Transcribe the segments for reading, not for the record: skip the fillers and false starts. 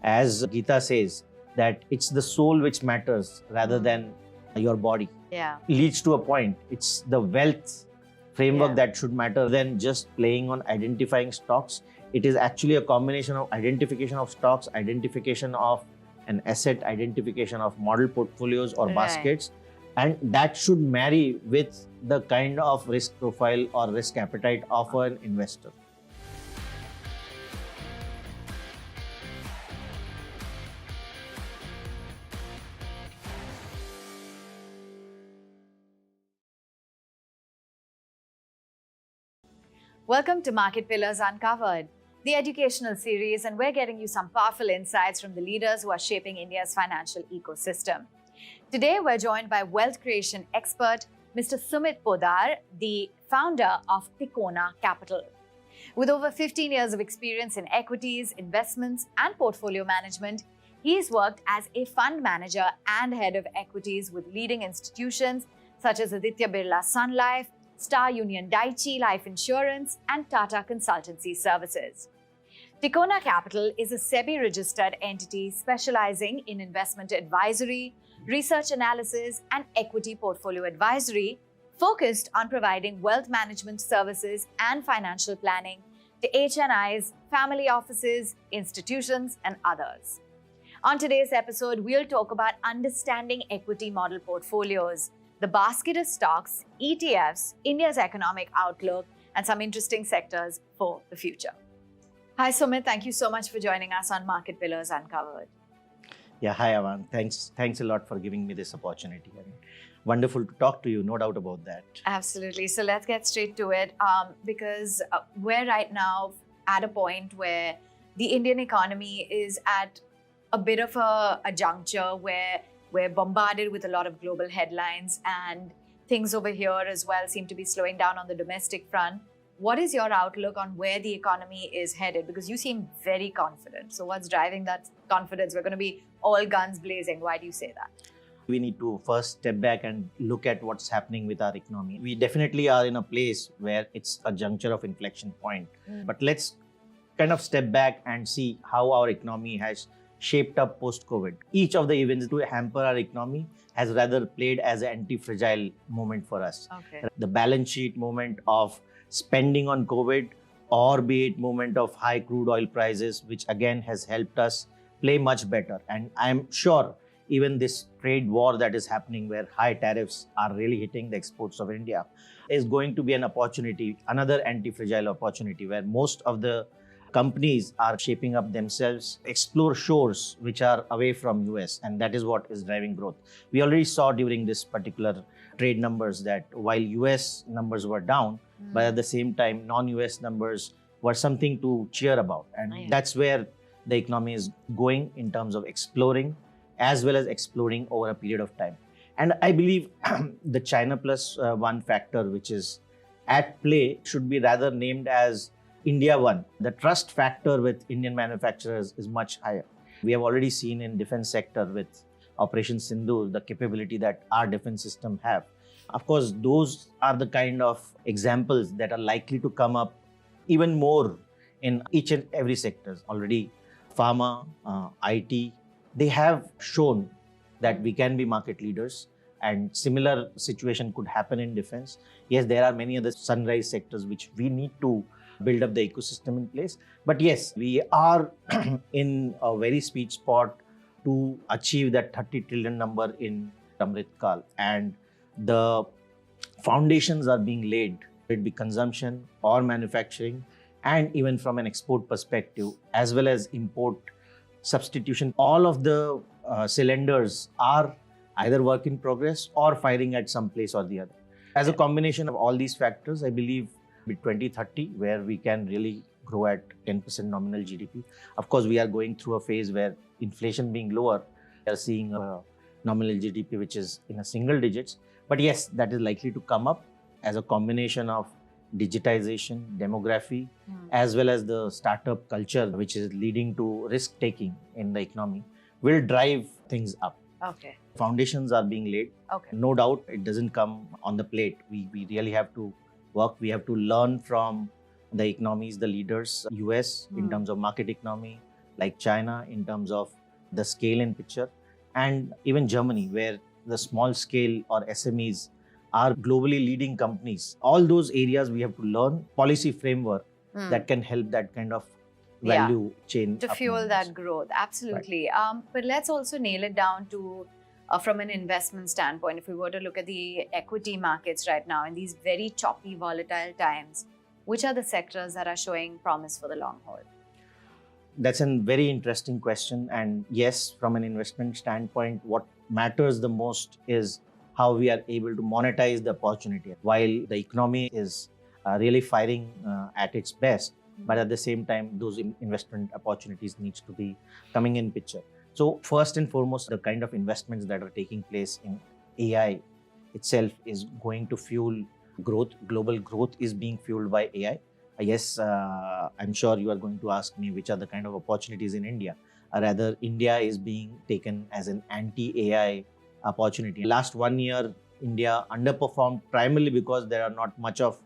As Gita says, that it's the soul which matters rather than your body. Yeah. Leads to a point. It's the wealth framework Yeah. that should matter than just playing on identifying stocks. It is actually a combination of identification of stocks, identification of an asset, identification of model portfolios or Right. baskets, and that should marry with the kind of risk profile or risk appetite of an investor. Welcome to Market Pillars Uncovered, the educational series, and we're getting you some powerful insights from the leaders who are shaping India's financial ecosystem. Today, we're joined by wealth creation expert Mr. Sumit Poddar, the founder of Tikona Capital. With over 15 years of experience in equities, investments, and portfolio management, he's worked as a fund manager and head of equities with leading institutions such as Aditya Birla Sun Life, Star Union Daiichi Life Insurance, and Tata Consultancy Services. Tikona Capital is a SEBI-registered entity specializing in investment advisory, research analysis, and equity portfolio advisory, focused on providing wealth management services and financial planning to HNIs, family offices, institutions, and others. On today's episode, we'll talk about understanding equity model portfolios, the basket of stocks, ETFs, India's economic outlook, and some interesting sectors for the future. Hi Sumit, thank you so much for joining us on Market Pillars Uncovered. Yeah, hi Avan. Thanks a lot for giving me this opportunity. I mean, wonderful to talk to you, no doubt about that. Absolutely. So let's get straight to it because we're right now at a point where the Indian economy is at a bit of a juncture where we're bombarded with a lot of global headlines and things over here as well seem to be slowing down on the domestic front. What is your outlook on where the economy is headed? Because you seem very confident. So what's driving that confidence? We're going to be all guns blazing. Why do you say that? We need to first step back and look at what's happening with our economy. We definitely are in a place where it's a juncture of inflection point. But let's kind of step back and see how our economy has shaped up post-COVID. Each of the events to hamper our economy has rather played as an anti-fragile moment for us. Okay. The balance sheet moment of spending on COVID, or be it moment of high crude oil prices, which again has helped us play much better. And I'm sure even this trade war that is happening where high tariffs are really hitting the exports of India is going to be an opportunity, another anti-fragile opportunity where most of the companies are shaping up themselves, explore shores which are away from US, and that is what is driving growth. We already saw during this particular trade numbers that while US numbers were down, but at the same time, non-US numbers were something to cheer about. And that's where the economy is going in terms of exploring as well as exploring over a period of time. And I believe the China plus one factor which is at play should be rather named as India One. The trust factor with Indian manufacturers is much higher. We have already seen in defense sector with Operation Sindoor, the capability that our defense system have. Of course, those are the kind of examples that are likely to come up even more in each and every sectors. Already pharma, IT, they have shown that we can be market leaders, and similar situation could happen in defense. Yes, there are many other sunrise sectors which we need to build up the ecosystem in place. But yes, we are in a very sweet spot to achieve that 30 trillion number in Amrit Kal. And the foundations are being laid, it be consumption or manufacturing, and even from an export perspective, as well as import substitution. All of the cylinders are either work in progress or firing at some place or the other. As a combination of all these factors, I believe by 2030, where we can really grow at 10% nominal GDP. Of course, we are going through a phase where inflation being lower, we are seeing a nominal GDP which is in a single digits. But yes, that is likely to come up as a combination of digitization, demography, as well as the startup culture, which is leading to risk taking in the economy, will drive things up. Okay. Foundations are being laid. Okay. No doubt it doesn't come on the plate. We really have to work. We have to learn from the economies, the leaders, US in terms of market economy, like China in terms of the scale and picture, and even Germany, where the small scale or SMEs are globally leading companies. All those areas we have to learn policy framework that can help that kind of value chain to fuel movements. that growth. Absolutely. But let's also nail it down to from an investment standpoint. If we were to look at the equity markets right now in these very choppy, volatile times, which are the sectors that are showing promise for the long haul? That's a very interesting question. And yes, from an investment standpoint, what matters the most is how we are able to monetize the opportunity. While the economy is really firing at its best, but at the same time, those investment opportunities needs to be coming in picture. So first and foremost, the kind of investments that are taking place in AI itself is going to fuel growth. Global growth is being fueled by AI. Yes, I'm sure you are going to ask me which are the kind of opportunities in India. Rather, India is being taken as an anti-AI opportunity. Last 1 year, India underperformed primarily because there are not much of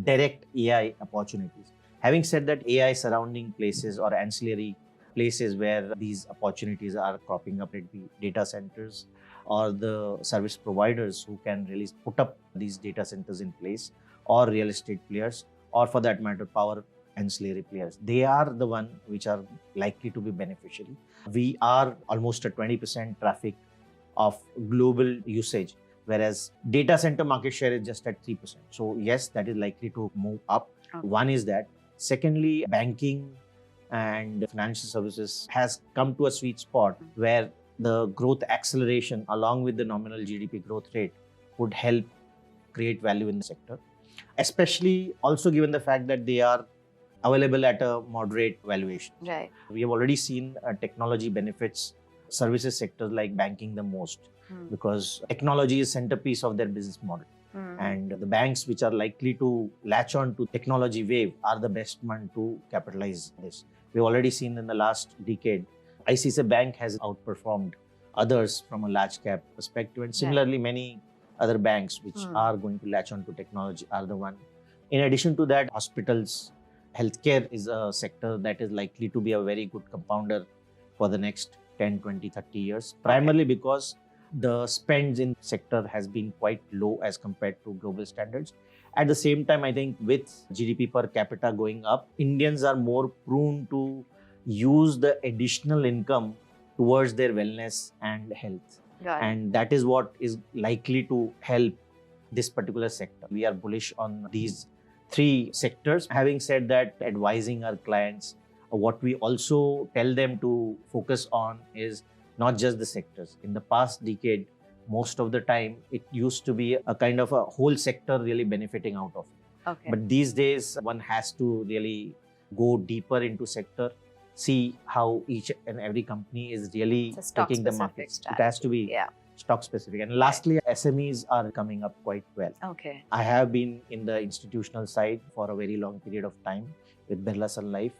direct AI opportunities. Having said that, AI surrounding places or ancillary places where these opportunities are cropping up, it be data centers or the service providers who can really put up these data centers in place, or real estate players, or for that matter, power ancillary players. They are the one which are likely to be beneficiary. We are almost at 20% traffic of global usage, whereas data center market share is just at 3%. So yes, that is likely to move up. Okay. One is that. Secondly, banking and financial services has come to a sweet spot where the growth acceleration along with the nominal GDP growth rate would help create value in the sector, especially also given the fact that they are available at a moderate valuation. Right. We have already seen technology benefits services sectors like banking the most because technology is centerpiece of their business model. And the banks which are likely to latch on to technology wave are the best one to capitalize this. We've already seen in the last decade, ICICI Bank has outperformed others from a large cap perspective. And similarly, many other banks which are going to latch on to technology are the one. In addition to that, hospitals, healthcare is a sector that is likely to be a very good compounder for the next 10, 20, 30 years, primarily because the spends in sector has been quite low as compared to global standards. At the same time, I think with GDP per capita going up, Indians are more prone to use the additional income towards their wellness and health. And that is what is likely to help this particular sector. We are bullish on these three sectors. Having said that, advising our clients, what we also tell them to focus on is not just the sectors. In the past decade, most of the time, it used to be a kind of a whole sector really benefiting out of it. Okay. But these days, one has to really go deeper into sector, see how each and every company is really taking the market. It has to be stock specific. And lastly, SMEs are coming up quite well. Okay. I have been in the institutional side for a very long period of time with Birla Sun Life.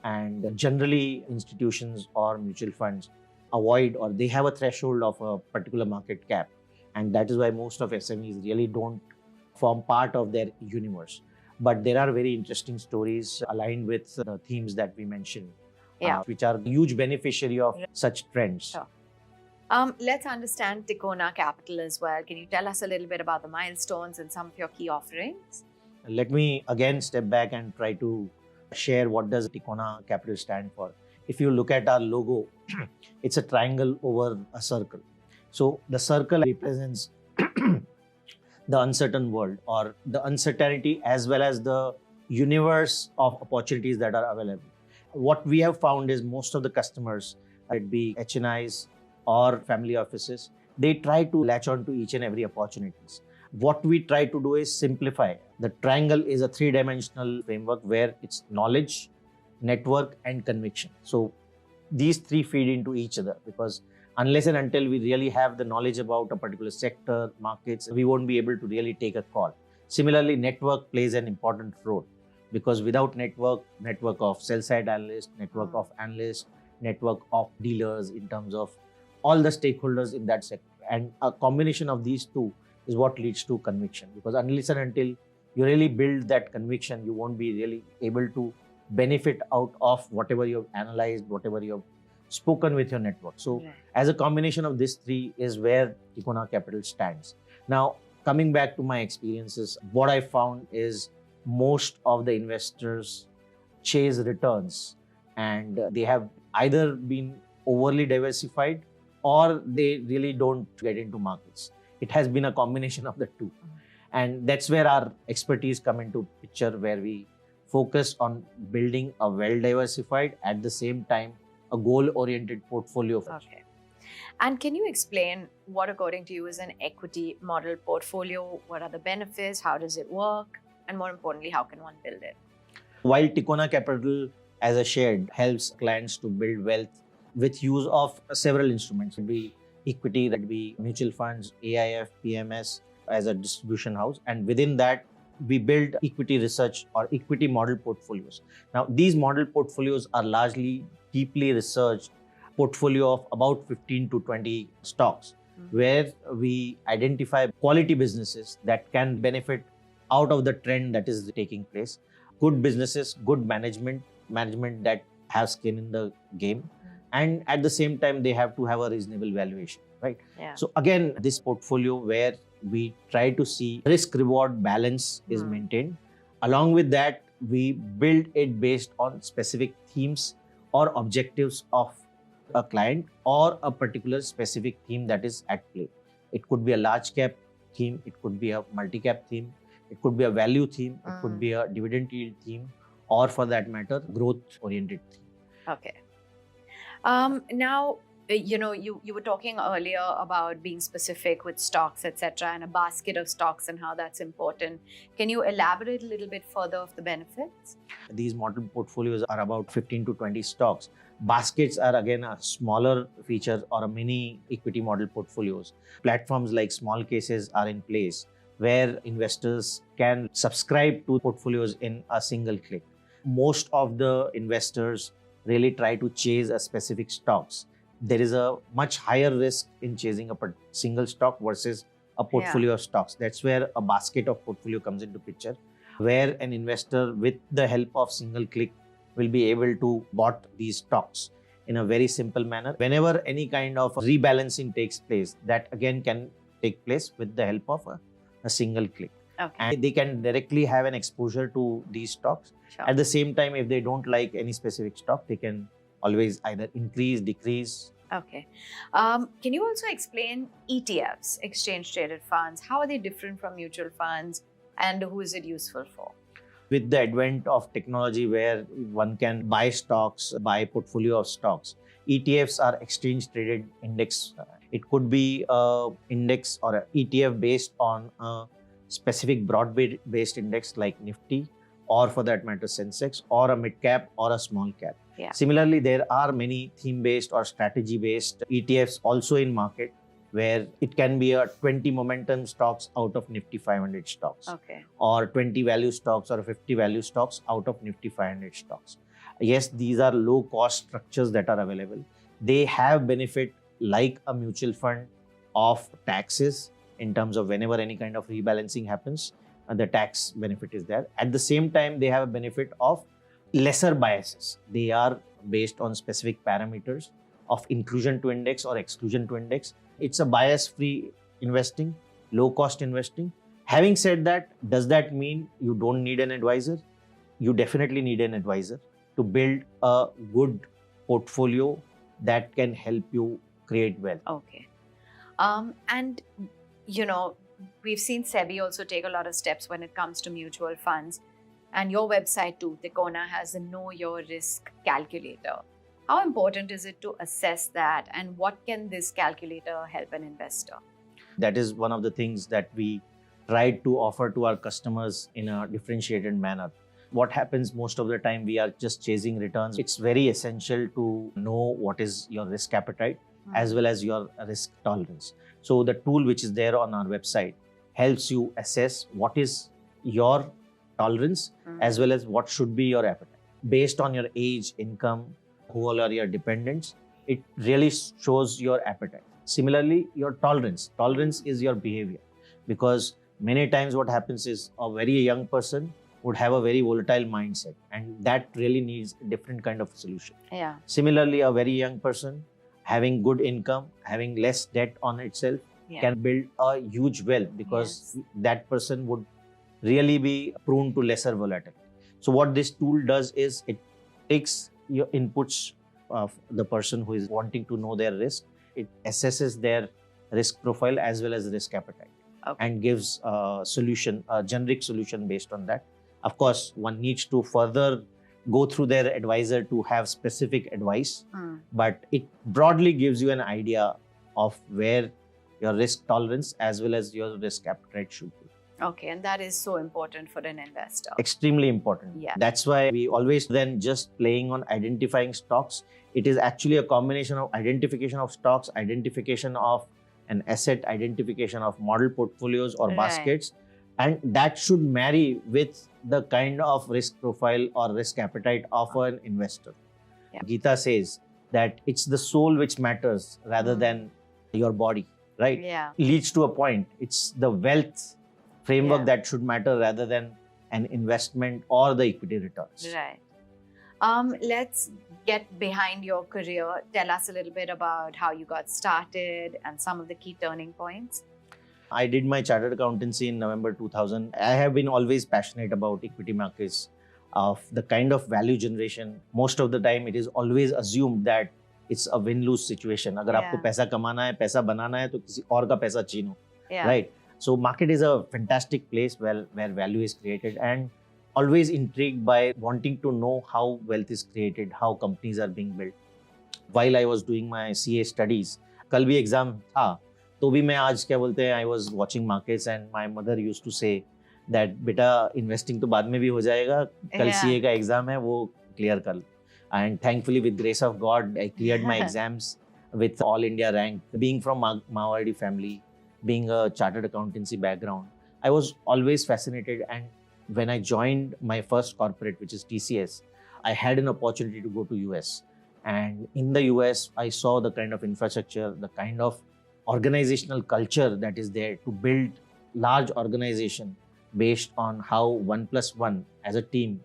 And generally, institutions or mutual funds avoid, or they have a threshold of a particular market cap. And that is why most of SMEs really don't form part of their universe. But there are very interesting stories aligned with the themes that we mentioned, which are huge beneficiary of such trends. Sure. Let's understand Tikona Capital as well. Can you tell us a little bit about the milestones and some of your key offerings? Let me again step back and try to share what does Tikona Capital stand for. If you look at our logo, it's a triangle over a circle. So the circle represents the uncertain world, or the uncertainty as well as the universe of opportunities that are available. What we have found is most of the customers, it be HNIs or family offices, they try to latch on to each and every opportunities. What we try to do is simplify. The triangle is a three-dimensional framework where it's knowledge, network, and conviction. So these three feed into each other, because unless and until we really have the knowledge about a particular sector, markets, we won't be able to really take a call. Similarly, network plays an important role, because without network of sell-side analysts, network of analysts, network of dealers in terms of all the stakeholders in that sector. And a combination of these two is what leads to conviction, because unless and until you really build that conviction, you won't be really able to benefit out of whatever you have analyzed, whatever you have spoken with your network. So as a combination of these three is where Tikona Capital stands. Now, coming back to my experiences, what I found is most of the investors chase returns, and they have either been overly diversified or they really don't get into markets. It has been a combination of the two. And that's where our expertise come into picture, where we focus on building a well-diversified, at the same time, a goal-oriented portfolio. Okay. And can you explain what, according to you, is an equity model portfolio? What are the benefits? How does it work? And more importantly, how can one build it? While Tikona Capital, as I shared, helps clients to build wealth with use of several instruments, it be equity, that be mutual funds, AIF, PMS as a distribution house. And within that, we build equity research or equity model portfolios. Now, these model portfolios are largely deeply researched portfolio of about 15 to 20 stocks, where we identify quality businesses that can benefit out of the trend that is taking place. Good businesses, good management that have skin in the game. And at the same time, they have to have a reasonable valuation, right? Yeah. So again, this portfolio where we try to see risk-reward balance is maintained. Along with that, we build it based on specific themes or objectives of a client or a particular specific theme that is at play. It could be a large cap theme, it could be a multi-cap theme, it could be a value theme, it could be a dividend yield theme, or for that matter, growth-oriented theme. Okay. Now, you were talking earlier about being specific with stocks, etc., and a basket of stocks and how that's important. Can you elaborate a little bit further of the benefits? These model portfolios are about 15 to 20 stocks. Baskets are again a smaller feature or a mini equity model portfolios. Platforms like Small Cases are in place where investors can subscribe to portfolios in a single click. Most of the investors really try to chase a specific stocks. There is a much higher risk in chasing a single stock versus a portfolio of stocks. That's where a basket of portfolio comes into picture, where an investor with the help of single click will be able to bought these stocks in a very simple manner. Whenever any kind of rebalancing takes place, that again can take place with the help of a single click. Okay. And they can directly have an exposure to these stocks. Sure. At the same time, if they don't like any specific stock, they can always either increase, decrease. Okay. Can you also explain ETFs, exchange traded funds? How are they different from mutual funds, and who is it useful for? With the advent of technology where one can buy stocks, buy portfolio of stocks, ETFs are exchange traded index. It could be an index or an ETF based on a specific broad-based index like Nifty, or for that matter Sensex, or a mid-cap or a small cap. Yeah. Similarly, there are many theme-based or strategy-based ETFs also in market, where it can be a 20 momentum stocks out of Nifty 500 stocks, Okay. or 20 value stocks or 50 value stocks out of Nifty 500 stocks. Yes, these are low-cost structures that are available. They have benefit like a mutual fund of taxes in terms of whenever any kind of rebalancing happens, the tax benefit is there. At the same time, they have a benefit of lesser biases. They are based on specific parameters of inclusion to index or exclusion to index. It's a bias-free investing, low-cost investing. Having said that, does that mean you don't need an advisor? You definitely need an advisor to build a good portfolio that can help you create wealth. Okay. And, we've seen SEBI also take a lot of steps when it comes to mutual funds. And your website too, Tikona, has a Know Your Risk calculator. How important is it to assess that, and what can this calculator help an investor? That is one of the things that we try to offer to our customers in a differentiated manner. What happens most of the time, we are just chasing returns. It's very essential to know what is your risk appetite as well as your risk tolerance. So the tool which is there on our website helps you assess what is your tolerance as well as what should be your appetite. Based on your age, income, who all are your dependents, it really shows your appetite. Similarly, your tolerance. Tolerance is your behavior, because many times what happens is a very young person would have a very volatile mindset, and that really needs a different kind of solution. Yeah. Similarly, a very young person having good income, having less debt on itself, can build a huge wealth, because that person would really be prone to lesser volatility. So what this tool does is it takes your inputs of the person who is wanting to know their risk. It assesses their risk profile as well as risk appetite, and gives a solution, a generic solution based on that. Of course, one needs to further go through their advisor to have specific advice, but it broadly gives you an idea of where your risk tolerance as well as your risk appetite should be. Okay, and that is so important for an investor. Extremely important. Yeah. That's why we always then just playing on identifying stocks. It is actually a combination of identification of stocks, identification of an asset, identification of model portfolios or baskets, and that should marry with the kind of risk profile or risk appetite of an investor. Gita says that it's the soul which matters rather than your body, right? Leads to a point. It's the wealth framework that should matter rather than an investment or the equity returns. Right. Let's get behind your career. Tell us a little bit about how you got started and some of the key turning points. I did my chartered accountancy in November 2000. I have been always passionate about equity markets, of the kind of value generation. Most of the time, it is always assumed that it's a win-lose situation. अगर आपको पैसा कमाना है, पैसा बनाना है, तो किसी और का पैसा छीनो, right? So market is a fantastic place where value is created, and always intrigued by wanting to know how wealth is created, how companies are being built. While I was doing my CA studies, कल भी exam था, तो भी मैं आज क्या बोलते हैं, I was watching markets and my mother used to say that बेटा investing तो बाद में भी हो जाएगा, कल CA का exam है वो clear कर लो. And thankfully, with grace of God, I cleared my exams with all India rank. Being from Mawardi family, being a chartered accountancy background, I was always fascinated. And when I joined my first corporate, which is TCS, I had an opportunity to go to US. And in the US, I saw the kind of infrastructure, the kind of organizational culture that is there to build large organization based on how 1+1 as a team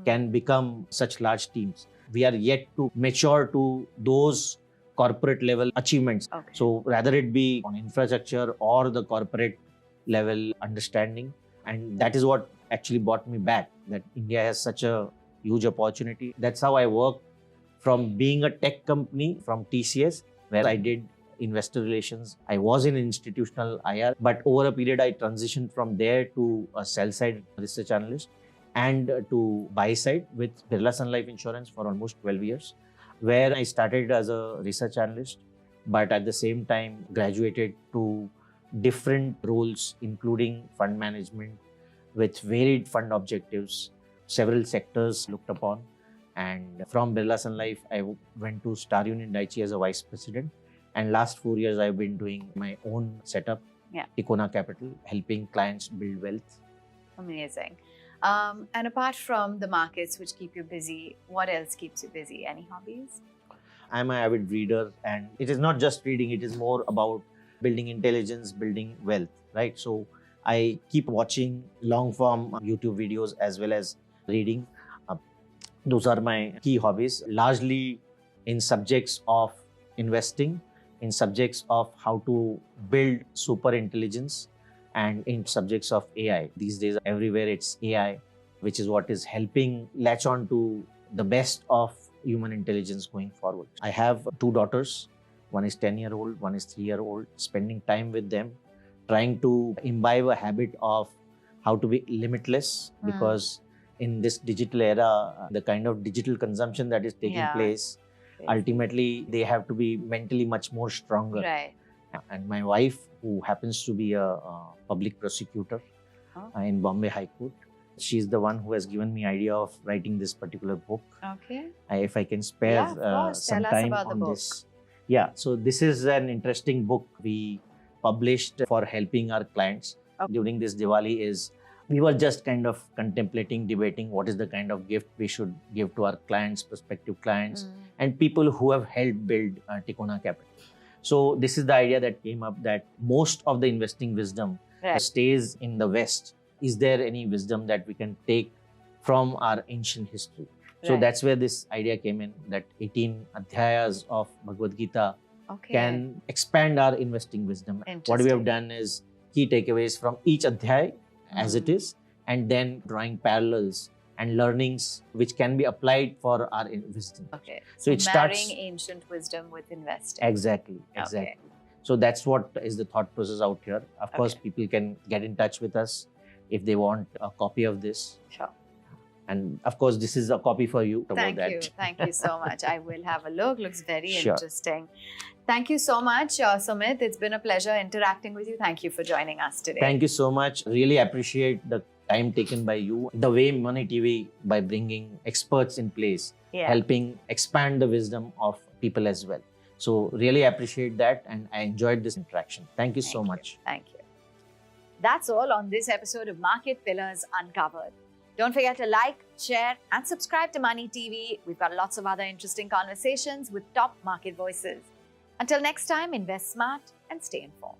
can become such large teams. We are yet to mature to those corporate level achievements. So rather it be on infrastructure or the corporate level understanding. And that is what actually brought me back, that India has such a huge opportunity. That's how I worked from being a tech company from TCS, where I did investor relations. I was in institutional IR, but over a period I transitioned from there to a sell-side research analyst and to buy-side with Birla Sun Life Insurance for almost 12 years, where I started as a research analyst, but at the same time graduated to different roles, including fund management with varied fund objectives, several sectors looked upon. And from Birla Sun Life, I went to Star Union Daiichi as a vice president. And last 4 years, I've been doing my own setup, Tikona Capital, helping clients build wealth. Amazing. And apart from the markets which keep you busy, what else keeps you busy? Any hobbies? I'm an avid reader, and it is not just reading, it is more about building intelligence, building wealth, right? So I keep watching long form YouTube videos as well as reading. Those are my key hobbies, largely in subjects of investing, in subjects of how to build super intelligence, and in subjects of AI. These days, everywhere it's AI, which is what is helping latch on to the best of human intelligence going forward. I have 2 daughters. One is 10-year-old, one is 3-year-old, spending time with them, trying to imbibe a habit of how to be limitless, because in this digital era, the kind of digital consumption that is taking place, ultimately they have to be mentally much more stronger. Right. And my wife, who happens to be a public prosecutor in Bombay High Court, she's the one who has given me idea of writing this particular book. Okay. If I can spare some time on this. Yeah, so this is an interesting book we published for helping our clients during this Diwali. We were just kind of contemplating, debating what is the kind of gift we should give to our clients, prospective clients, and people who have helped build Tikona Capital. So this is the idea that came up, that most of the investing wisdom stays in the West. Is there any wisdom that we can take from our ancient history. So Right. that's where this idea came in, that 18 adhyayas of Bhagavad Gita Okay. can expand our investing wisdom. What we Interesting. have done is key takeaways from each adhyay as it is, and then drawing parallels and learnings which can be applied for our wisdom. Okay. So So it marrying starts- ancient wisdom with investing. Exactly. Okay. So that's what is the thought process out here. Of course, Okay. people can get in touch with us if they want a copy of this. Sure. And of course, this is a copy for you about Thank that. you. Thank you so much. I will have a look. Looks very Sure. interesting. Thank you so much, Sumit. It's been a pleasure interacting with you. Thank you for joining us today. Thank you so much. Really appreciate the time taken by you. The way Money TV, by bringing experts in place, Yeah. helping expand the wisdom of people as well. So really appreciate that, and I enjoyed this interaction. Thank you so Thank you. much. Thank you. That's all on this episode of Market Pillars Uncovered. Don't forget to like, share, and subscribe to Money TV. We've got lots of other interesting conversations with top market voices. Until next time, invest smart and stay informed.